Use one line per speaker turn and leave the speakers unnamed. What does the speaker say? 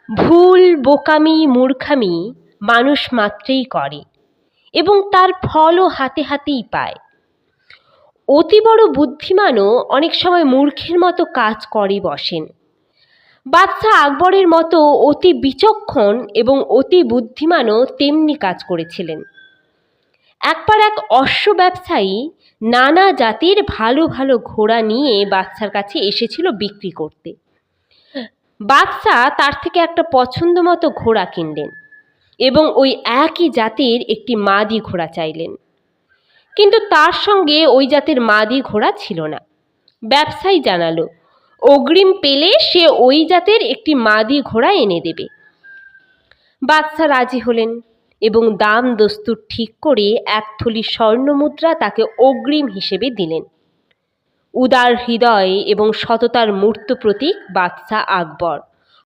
ভুল, বোকামি, মূর্খামি মানুষ মাত্রেই করে এবং তার ফলও হাতে হাতেই পায়। অতি বড় বুদ্ধিমানও অনেক সময় মূর্খের মতো কাজ করে বসেন। বাদশাহ আকবরের মতো অতি বিচক্ষণ এবং অতি বুদ্ধিমানও তেমনি কাজ করেছিলেন। একবার এক অশ্ব ব্যবসায়ী নানা জাতির ভালো ভালো ঘোড়া নিয়ে বাদশার কাছে এসেছিল বিক্রি করতে। বাদশাহ তার থেকে একটা পছন্দ মতো ঘোড়া কিনলেন এবং ওই একই জাতের একটি মাদি ঘোড়া চাইলেন, কিন্তু তার সঙ্গে ওই জাতের মাদি ঘোড়া ছিল না। ব্যবসায়ী জানালো অগ্রিম পেলে সে ওই জাতের একটি মাদি ঘোড়া এনে দেবে। বাদশাহ রাজি হলেন এবং দাম দস্তুর ঠিক করে এক থলি স্বর্ণমুদ্রা তাকে অগ্রিম হিসেবে দিলেন। উদার হৃদয় এবং সততার মূর্ত প্রতীক বাদশাহ আকবর।